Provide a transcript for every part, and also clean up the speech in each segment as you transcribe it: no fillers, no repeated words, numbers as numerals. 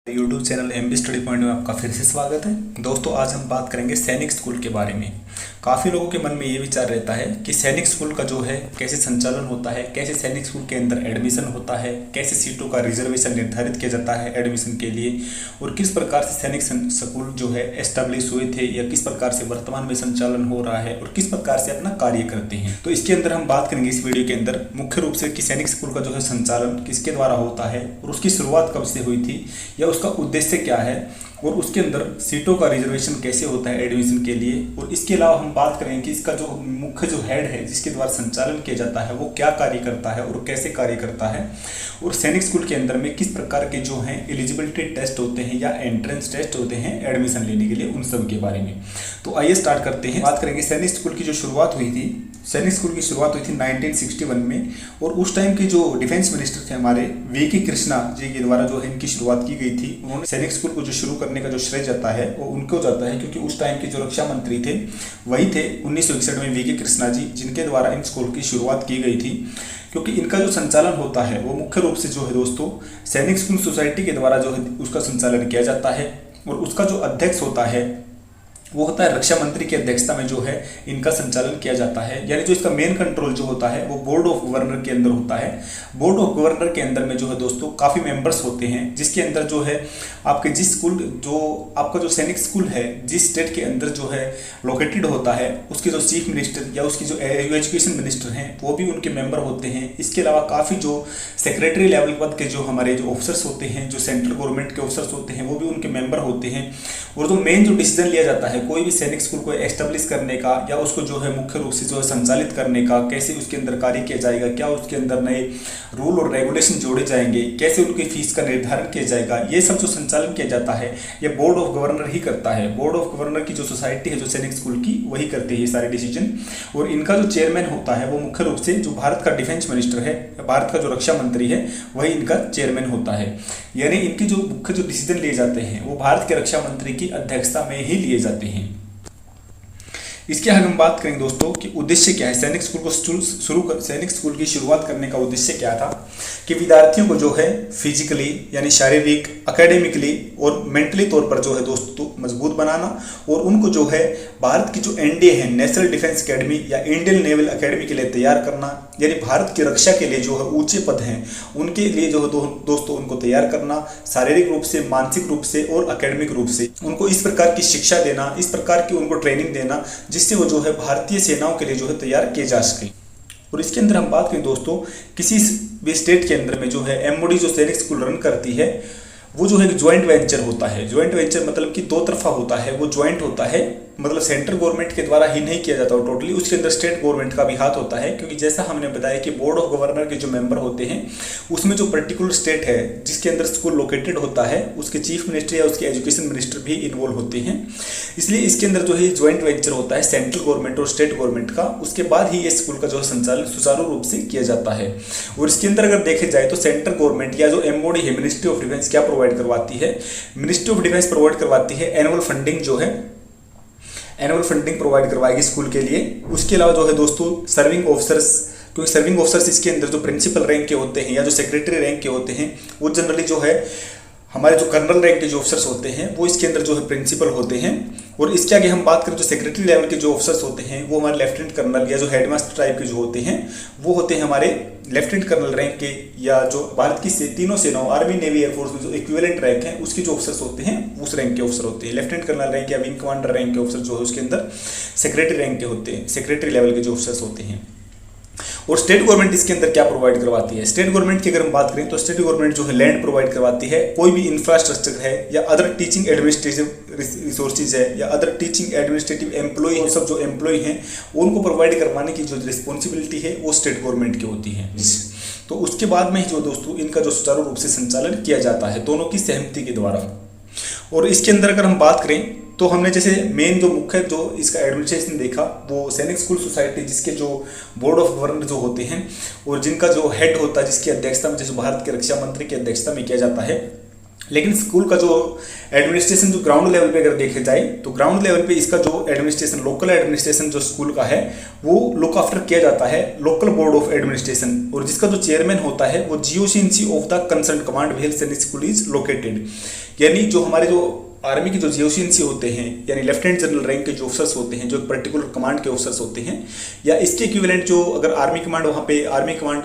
YouTube channel MB study point में आपका फिर से स्वागत है। दोस्तों, आज हम बात करेंगे सैनिक स्कूल के बारे में। काफ़ी लोगों के मन में ये विचार रहता है कि सैनिक स्कूल का जो है कैसे संचालन होता है, कैसे सैनिक स्कूल के अंदर एडमिशन होता है, कैसे सीटों का रिजर्वेशन निर्धारित किया जाता है एडमिशन के लिए, और किस प्रकार से सैनिक स्कूल जो है एस्टेब्लिश हुए थे या किस प्रकार से वर्तमान में संचालन हो रहा है और किस प्रकार से अपना कार्य करते हैं। तो इसके अंदर हम बात करेंगे इस वीडियो के अंदर मुख्य रूप से कि सैनिक स्कूल का जो है संचालन किसके द्वारा होता है और उसकी शुरुआत कब से हुई थी या उसका उद्देश्य क्या है, और उसके अंदर सीटों का रिजर्वेशन कैसे होता है एडमिशन के लिए। और इसके अलावा हम बात करेंगे कि इसका जो मुख्य जो हेड है जिसके द्वारा संचालन किया जाता है वो क्या कार्य करता है और कैसे कार्य करता है, और सैनिक स्कूल के अंदर में किस प्रकार के जो हैं एलिजिबिलिटी टेस्ट होते हैं या एंट्रेंस टेस्ट होते हैं एडमिशन लेने के लिए, उन सब के बारे में। तो आइए स्टार्ट करते हैं। बात करेंगे सैनिक स्कूल की जो शुरुआत हुई थी। सैनिक स्कूल की शुरुआत हुई थी 1961 में, और उस टाइम के जो डिफेंस मिनिस्टर थे हमारे वी.के. कृष्णा जी के द्वारा जो है इनकी शुरुआत की गई थी। उन्होंने सैनिक स्कूल को जो शुरू करने का जो श्रेय जाता है वो उनको जाता है, क्योंकि उस टाइम के जो रक्षा मंत्री थे वही थे 1961 में वी.के. कृष्णा जी, जिनके द्वारा इन स्कूल की शुरुआत की गई थी। क्योंकि इनका जो संचालन होता है वो मुख्य रूप से जो है दोस्तों सैनिक स्कूल सोसाइटी के द्वारा जो है उसका संचालन किया जाता है, और उसका जो अध्यक्ष होता है वो होता है रक्षा मंत्री की अध्यक्षता में जो है इनका संचालन किया जाता है। यानी जो इसका मेन कंट्रोल जो होता है वो बोर्ड ऑफ गवर्नर के अंदर होता है। बोर्ड ऑफ गवर्नर के अंदर में जो है दोस्तों काफ़ी मेंबर्स होते हैं, जिसके अंदर जो है आपके जिस स्कूल जो आपका जो सैनिक स्कूल है जिस स्टेट के अंदर जो है लोकेटेड होता है उसके जो चीफ मिनिस्टर या उसकी जो एजुकेशन मिनिस्टर हैं वो भी उनके मेंबर होते हैं। इसके अलावा काफ़ी जो सेक्रेटरी लेवल पद के जो हमारे जो ऑफिसर्स होते हैं, जो सेंट्रल गवर्नमेंट के ऑफिसर्स होते हैं, वो भी उनके मेंबर होते हैं। और जो मेन जो डिसीजन लिया जाता है कोई भी सैनिक स्कूल को एस्टेब्लिश करने का या उसको जो है मुख्य रूप से जो है संचालित करने का, कैसे उसके अंदर कार्य किया जाएगा, क्या उसके अंदर नए रूल और रेगुलेशन जोड़े जाएंगे, कैसे उनकी फीस का निर्धारण किया जाएगा, ये सब जो संचालन किया जाता है ये बोर्ड ऑफ गवर्नर ही करता है। बोर्ड ऑफ गवर्नर की जो सोसाइटी है जो सैनिक स्कूल की वही करती है ये सारे डिसीजन। और इनका जो चेयरमैन होता है वो मुख्य रूप से जो भारत का डिफेंस मिनिस्टर है, भारत का जो रक्षा मंत्री है वही इनका चेयरमैन होता है। यानी इनकी जो मुख्य जो डिसीजन लिए जाते हैं वो भारत के रक्षा मंत्री की अध्यक्षता में ही लिए जाते हैं। इसके आगे हम बात करेंगे दोस्तों कि उद्देश्य क्या है। सैनिक स्कूल को सैनिक स्कूल की शुरुआत करने का उद्देश्य क्या था कि विद्यार्थियों को जो है फिजिकली यानी शारीरिक, एकेडमिकली और मेंटली तौर पर जो है दोस्तों मजबूत बनाना, और उनको जो है भारत की जो एनडीए है नेशनल डिफेंस एकेडमी या इंडियन नेवल एकेडमी के लिए तैयार करना। यानी भारत की रक्षा के लिए जो है ऊंचे पद हैं उनके लिए जो है दोस्तों उनको तैयार करना, शारीरिक रूप से, मानसिक रूप से और एकेडमिक रूप से उनको इस प्रकार की शिक्षा देना, इस प्रकार की उनको ट्रेनिंग देना जिससे वो जो है भारतीय सेनाओं के लिए जो है तैयार किए जा सके। और इसके अंदर हम बात करें दोस्तों किसी भी स्टेट के अंदर में जो है एमओडी जो सैनिक स्कूल रन करती है वो जो है एक ज्वाइंट वेंचर होता है। ज्वाइंट वेंचर मतलब कि दो तरफा होता है, वो ज्वाइंट होता है, मतलब सेंट्रल गवर्नमेंट के द्वारा ही नहीं किया जाता वो टोटली, उसके अंदर स्टेट गवर्नमेंट का भी हाथ होता है। क्योंकि जैसा हमने बताया कि बोर्ड ऑफ गवर्नर के जो मेंबर होते हैं उसमें जो पर्टिकुलर स्टेट है जिसके अंदर स्कूल लोकेटेड होता है उसके चीफ मिनिस्टर या उसके एजुकेशन मिनिस्टर भी इन्वॉल्व होते हैं। इसलिए इसके अंदर जो है ज्वाइंट वेंचर होता है सेंट्रल गवर्नमेंट और स्टेट गवर्नमेंट का। उसके बाद ही ये स्कूल का जो है संचालन सुचारू रूप से किया जाता है। और इसके अंदर अगर देखे जाए तो सेंट्रल गवर्नमेंट या जो एमओडी है मिनिस्ट्री ऑफ डिफेंस क्या प्रोवाइड करवाती है, मिनिस्ट्री ऑफ डिफेंस प्रोवाइड करवाती है एनुअल फंडिंग, जो है एनुअल फंडिंग प्रोवाइड करवाएगी स्कूल के लिए। उसके अलावा जो है दोस्तों सर्विंग ऑफिसर्स, क्योंकि सर्विंग ऑफिसर्स इसके अंदर जो प्रिंसिपल रैंक के होते हैं या जो सेक्रेटरी रैंक के होते हैं वो जनरली जो है हमारे जो कर्नल रैंक के जो ऑफिसर्स होते हैं वो इसके अंदर जो है प्रिंसिपल होते हैं। और इसके आगे हम बात करें जो सेक्रेटरी लेवल के जो ऑफिसर्स होते हैं वो हमारे लेफ्टिनेंट कर्नल या जो हेडमास्टर टाइप के जो होते हैं वो होते हैं हमारे लेफ्टिनेंट कर्नल रैंक के, या जो भारत की तीनों सेनाओं आर्मी, नेवी, एयरफोर्स में जो इक्विवेलेंट रैंक है उसके जो ऑफिसर्स होते हैं उस रैंक के ऑफिसर होते हैं। लेफ्टिनेंट कर्नल रैंक या विंग कमांडर रैंक के ऑफिसर जो है उसके अंदर सेक्रेटरी रैंक के होते हैं, सेक्रेटरी लेवल के जो ऑफिसर्स होते हैं। और स्टेट गवर्नमेंट इसके अंदर क्या प्रोवाइड करवाती है। स्टेट गवर्नमेंट की अगर हम बात करें तो स्टेट गवर्नमेंट जो है लैंड प्रोवाइड करवाती है, कोई भी इंफ्रास्ट्रक्चर है या अदर टीचिंग एडमिनिस्ट्रेटिव रिसोर्सेज है या अदर टीचिंग एडमिनिस्ट्रेटिव एम्प्लॉय, सब जो एम्प्लॉय हैं उनको प्रोवाइड करवाने की जो रिस्पॉन्सिबिलिटी है वो स्टेट गवर्नमेंट की होती है। तो उसके बाद में ही जो दोस्तों इनका जो सुचारू रूप से संचालन किया जाता है दोनों की सहमति के द्वारा। और इसके अंदर अगर हम बात करें तो हमने जैसे मेन जो मुख्य जो इसका एडमिनिस्ट्रेशन देखा वो सैनिक स्कूल सोसाइटी जिसके जो बोर्ड ऑफ गवर्नर जो होते हैं और जिनका जो हेड होता है जिसकी अध्यक्षता में जैसे भारत के रक्षा मंत्री की अध्यक्षता में किया जाता है लेकिन स्कूल का जो एडमिनिस्ट्रेशन जो ग्राउंड लेवल पे अगर देखे जाए तो ग्राउंड लेवल पे इसका जो एडमिनिस्ट्रेशन, लोकल एडमिनिस्ट्रेशन जो स्कूल का है वो लुक आफ्टर किया जाता है लोकल बोर्ड ऑफ एडमिनिस्ट्रेशन, और जिसका जो चेयरमैन होता है वो GOC-in-C of the concern command where Sainik school is located. यानी जो हमारे जो आर्मी के जो जीओसीएनसी होते हैं यानी लेफ्टिनेंट जनरल रैंक के जो ऑफिसर्स होते हैं, जो पर्टिकुलर कमांड के ऑफिसर्स होते हैं, या इसके इक्विवेलेंट जो अगर आर्मी कमांड वहाँ पे आर्मी कमांड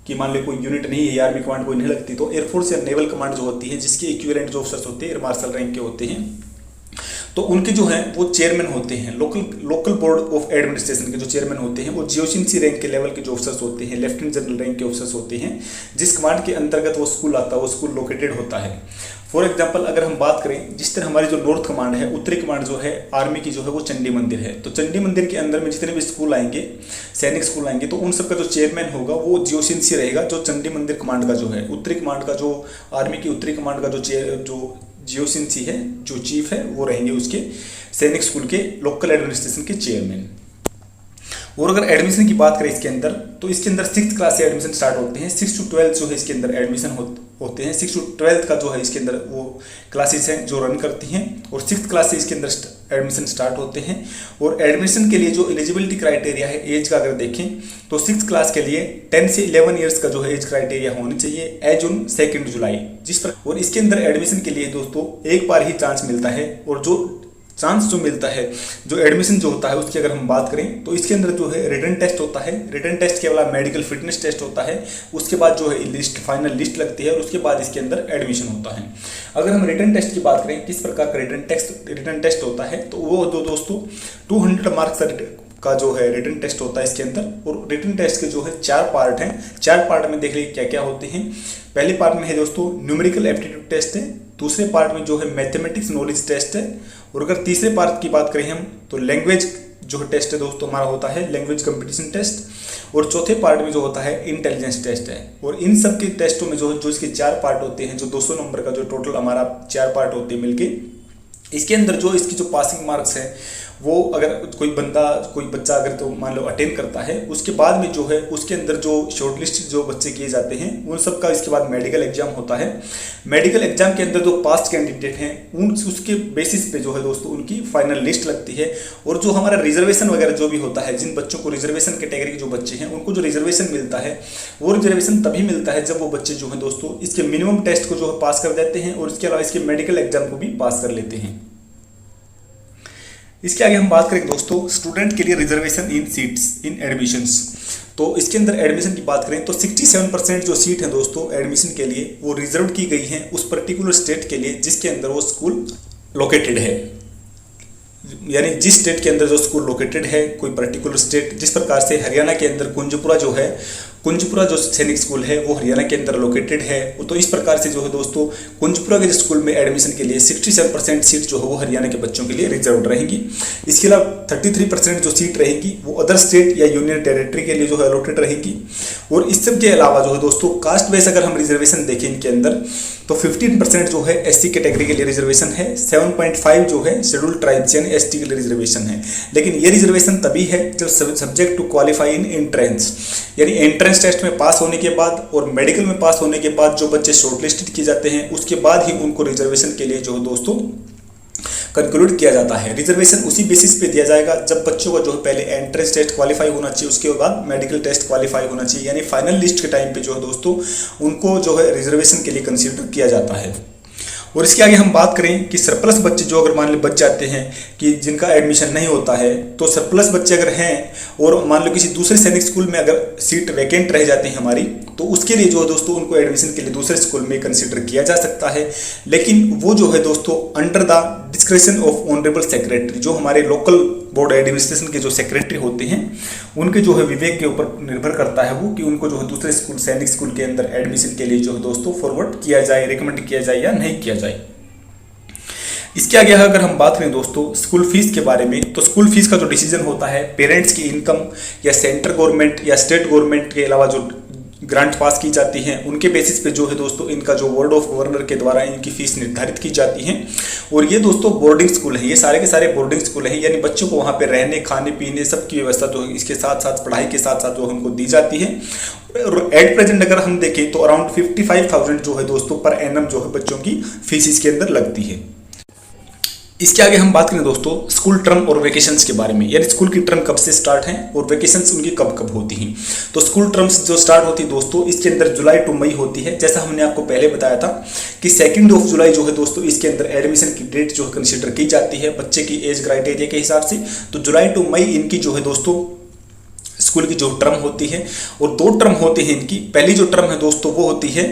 कि मान लो कोई यूनिट नहीं है, आर्मी कमांड कोई नहीं लगती, तो एयरफोर्स या नेवल कमांड जो होती है जिसके इक्विवेलेंट जो ऑफिसर्स होते हैं एयर मार्शल रैंक के होते हैं, तो उनके जो हैं वो चेयरमैन होते हैं। लोकल बोर्ड ऑफ एडमिनिस्ट्रेशन के जो चेयरमैन होते हैं वो जीओसीएनसी रैंक के लेवल के जो ऑफिसर्स होते हैं, लेफ्टिनेंट जनरल रैंक के ऑफिसर्स होते हैं, जिस कमांड के अंतर्गत वो स्कूल आता है वो स्कूल लोकेटेड होता है। फॉर एग्जाम्पल अगर हम बात करें, जिस तरह हमारी जो नॉर्थ कमांड है, उत्तरी कमांड जो है आर्मी की जो है वो चंडी मंदिर है, तो चंडी मंदिर के अंदर में जितने भी स्कूल आएंगे, सैनिक स्कूल आएंगे, तो उन सबका जो चेयरमैन होगा वो जीओसीएनसी रहेगा, जो चंडी मंदिर कमांड का जो है, उत्तरी कमांड का जो आर्मी की उत्तरी कमांड का जो जीओसीएनसी है, जो चीफ है, वो रहेंगे उसके सैनिक स्कूल के लोकल एडमिनिस्ट्रेशन के चेयरमैन। और अगर एडमिशन की बात करें इसके अंदर, तो इसके अंदर 6th क्लास से एडमिशन स्टार्ट होते हैं, 6 to 12 जो है इसके अंदर एडमिशन होते हैं। 6 to 12 का जो है इसके अंदर वो क्लासेस हैं जो रन करती हैं, और 6th क्लास से इसके अंदर एडमिशन स्टार्ट होते हैं। और एडमिशन के लिए जो एलिजिबिलिटी क्राइटेरिया है एज का अगर देखें तो 6th क्लास के लिए 10 से 11 ईयर्स का जो है एज क्राइटेरिया होनी चाहिए एज ऑन 2 जुलाई जिस पर। और इसके अंदर एडमिशन के लिए दोस्तों एक बार ही चांस मिलता है, और जो चांस जो मिलता है, जो एडमिशन जो होता है उसकी अगर हम बात करें तो इसके अंदर जो है रिटन टेस्ट होता है, रिटन टेस्ट के अलावा मेडिकल फिटनेस टेस्ट होता है, उसके बाद जो है लिस्ट, फाइनल लिस्ट लगती है, और उसके बाद इसके अंदर एडमिशन होता है। अगर हम रिटन टेस्ट की बात करें किस प्रकार का रिटन टेस्ट होता है, तो वो दोस्तों 200 मार्क्स का जो है रिटन टेस्ट होता है इसके अंदर। और रिटन टेस्ट के जो है 4 पार्ट हैं, 4 पार्ट में देख लीजिए क्या क्या होते हैं। पहले पार्ट में है दोस्तों न्यूमेरिकल एप्टीट्यूड टेस्ट है, दूसरे पार्ट में जो है मैथमेटिक्स नॉलेज टेस्ट है, और अगर तीसरे पार्ट की बात करें हम तो लैंग्वेज जो टेस्ट है दोस्तों हमारा होता है लैंग्वेज कंपटीशन टेस्ट, और चौथे पार्ट में जो होता है इंटेलिजेंस टेस्ट है। और इन सब के टेस्टों में जो इसके 4 पार्ट होते हैं, जो 200 नंबर का जो टोटल हमारा 4 पार्ट होते हैं मिलके, इसके अंदर जो इसकी जो पासिंग मार्क्स है वो अगर कोई बच्चा अगर तो मान लो अटेंड करता है, उसके बाद में जो है उसके अंदर जो शॉर्टलिस्ट जो बच्चे किए जाते हैं उन सब का इसके बाद मेडिकल एग्जाम होता है। मेडिकल एग्जाम के अंदर जो पास कैंडिडेट हैं उसके बेसिस पे जो है दोस्तों उनकी फाइनल लिस्ट लगती है। और जो हमारा रिजर्वेशन वगैरह जो भी होता है, जिन बच्चों को रिजर्वेशन कैटेगरी के जो बच्चे हैं उनको जो रिजर्वेशन मिलता है वो रिजर्वेशन तभी मिलता है जब वो बच्चे जो है दोस्तों इसके मिनिमम टेस्ट को जो है पास कर देते हैं, और इसके अलावा इसके मेडिकल एग्जाम को भी पास कर लेते हैं। इसके आगे हम बात करें दोस्तों स्टूडेंट के लिए reservation in seats in admissions. तो इसके अंदर एडमिशन की बात करें तो 67% जो सीट है दोस्तों एडमिशन के लिए वो रिजर्व की गई हैं उस पर्टिकुलर स्टेट के लिए जिसके अंदर वो स्कूल लोकेटेड है। यानी जिस स्टेट के अंदर जो स्कूल लोकेटेड है, कोई पर्टिकुलर स्टेट, जिस प्रकार से हरियाणा के अंदर कुंजपुरा जो सैनिक स्कूल है वो हरियाणा के अंदर लोकेटेड है, तो इस प्रकार से जो है दोस्तों कुंजपुरा के स्कूल में एडमिशन के लिए 67% सीट जो है वो हरियाणा के बच्चों के लिए रिजर्व रहेंगी। इसके अलावा 33% जो सीट रहेगी वो अदर स्टेट या यूनियन टेरिटरी के लिए जो है अलॉटेड रहेगी। और इस सब के अलावा जो है दोस्तों कास्ट वाइज अगर हम रिजर्वेशन देखें इनके अंदर तो 15% जो है एससी कैटेगरी के लिए रिजर्वेशन है, 7.5 जो है शेड्यूल ट्राइब्स यानी एसटी के लिए रिजर्वेशन है। लेकिन ये रिजर्वेशन तभी है जब subject to qualify in entrance, यानी एंट्रेंस टेस्ट में पास होने के बाद और मेडिकल में पास होने के बाद जो बच्चे शॉर्टलिस्टेड किए जाते हैं उसके बाद ही उनको रिजर्वेशन के लिए जो है दोस्तों कंक्लूड किया जाता है। रिजर्वेशन उसी बेसिस पे दिया जाएगा जब बच्चों का जो है पहले एंट्रेंस टेस्ट क्वालिफाई होना चाहिए, उसके बाद मेडिकल टेस्ट क्वालिफाई होना चाहिए, यानी फाइनल लिस्ट के टाइम पे जो है दोस्तों उनको जो है रिजर्वेशन के लिए कंसीडर किया जाता है। और इसके आगे हम बात करें कि सरप्लस बच्चे जो अगर मान लो बच जाते हैं कि जिनका एडमिशन नहीं होता है, तो सरप्लस बच्चे अगर हैं और मान लो किसी दूसरे सैनिक स्कूल में अगर सीट वैकेंट रह जाती है हमारी, तो उसके लिए जो है दोस्तों उनको एडमिशन के लिए दूसरे स्कूल में कंसीडर किया जा सकता है। लेकिन वो जो है दोस्तों under the discretion of honourable secretary, जो हमारे लोकल बोर्ड एडमिनिस्ट्रेशन के जो सेक्रेटरी होते हैं उनके जो है विवेक के ऊपर निर्भर करता है वो कि उनको जो है दूसरे स्कूल सैनिक स्कूल के अंदर एडमिशन के लिए जो है दोस्तों फॉरवर्ड किया जाए, रिकमेंड किया जाए या नहीं किया जाए। इसके आगे अगर हम बात करें दोस्तों स्कूल फीस के बारे में, तो स्कूल फीस का जो डिसीजन होता है पेरेंट्स की इनकम या सेंट्रल गवर्नमेंट या स्टेट गवर्नमेंट के अलावा जो ग्रांट पास की जाती हैं, उनके बेसिस पे जो है दोस्तों इनका जो बोर्ड ऑफ गवर्नर के द्वारा इनकी फीस निर्धारित की जाती है। और ये दोस्तों बोर्डिंग स्कूल है, ये सारे के सारे बोर्डिंग स्कूल हैं, यानी बच्चों को वहाँ पे रहने खाने पीने सब की व्यवस्था तो इसके साथ साथ पढ़ाई के साथ साथ जो उनको दी जाती है। और एट प्रेजेंट अगर हम देखें तो अराउंड 55,000 जो है दोस्तों पर एनम जो है बच्चों की फीस इसके अंदर लगती है। इसके आगे हम बात करें दोस्तों स्कूल टर्म और वेकेशंस के बारे में, यानी स्कूल की टर्म कब से स्टार्ट है और वेकेशंस उनकी कब कब होती हैं। तो स्कूल टर्म्स जो स्टार्ट होती है दोस्तों इसके अंदर जुलाई टू मई होती है। जैसा हमने आपको पहले बताया था कि 2 जुलाई जो है दोस्तों इसके अंदर एडमिशन की डेट जो है कंसिडर की जाती है बच्चे की एज क्राइटेरिया के हिसाब से। तो जुलाई टू मई इनकी जो है दोस्तों स्कूल की जो टर्म होती है, और 2 टर्म होती है इनकी। पहली जो टर्म है दोस्तों वो होती है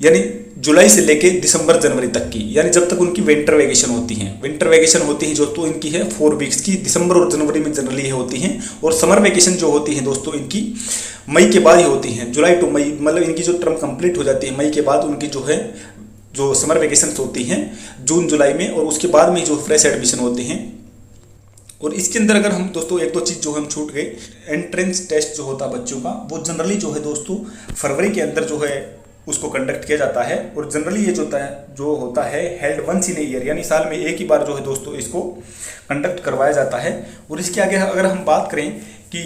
यानी जुलाई से लेके दिसंबर जनवरी तक की, यानी जब तक उनकी विंटर वेकेशन होती है। विंटर वेकेशन होती है जो तो इनकी है 4 वीक्स की, दिसंबर और जनवरी में जनरली होती हैं। और समर वेकेशन जो होती है दोस्तों इनकी मई के बाद ही होती हैं, जुलाई टू मई, मतलब इनकी जो टर्म कंप्लीट हो जाती है मई के बाद उनकी जो है जो समर वेकेशन होती हैं जून जुलाई में, और उसके बाद में जो फ्रेश एडमिशन होते हैं। और इसके अंदर अगर हम दोस्तों एक दो चीज़ जो हम छूट गए, एंट्रेंस टेस्ट जो होता है बच्चों का वो जनरली जो है दोस्तों फरवरी के अंदर जो है उसको कंडक्ट किया जाता है। और जनरली ये जो होता है held once in a year, यानी साल में एक ही बार जो है दोस्तों इसको कंडक्ट करवाया जाता है। और इसके आगे अगर हम बात करें कि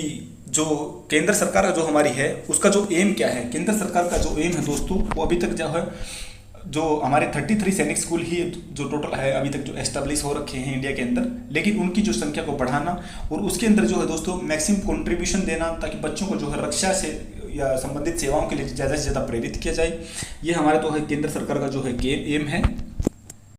जो केंद्र सरकार जो हमारी है उसका जो एम क्या है, केंद्र सरकार का जो एम है दोस्तों वो अभी तक जो है जो हमारे 33 सैनिक स्कूल ही जो टोटल है अभी तक जो एस्टेब्लिश हो रखे हैं इंडिया के अंदर, लेकिन उनकी जो संख्या को बढ़ाना और उसके अंदर जो है दोस्तों मैक्सिमम कंट्रीब्यूशन देना ताकि बच्चों को जो है रक्षा से या संबंधित सेवाओं के लिए ज़्यादा से ज़्यादा प्रेरित किया जाए। ये हमारा तो है केंद्र सरकार का जो है एम है।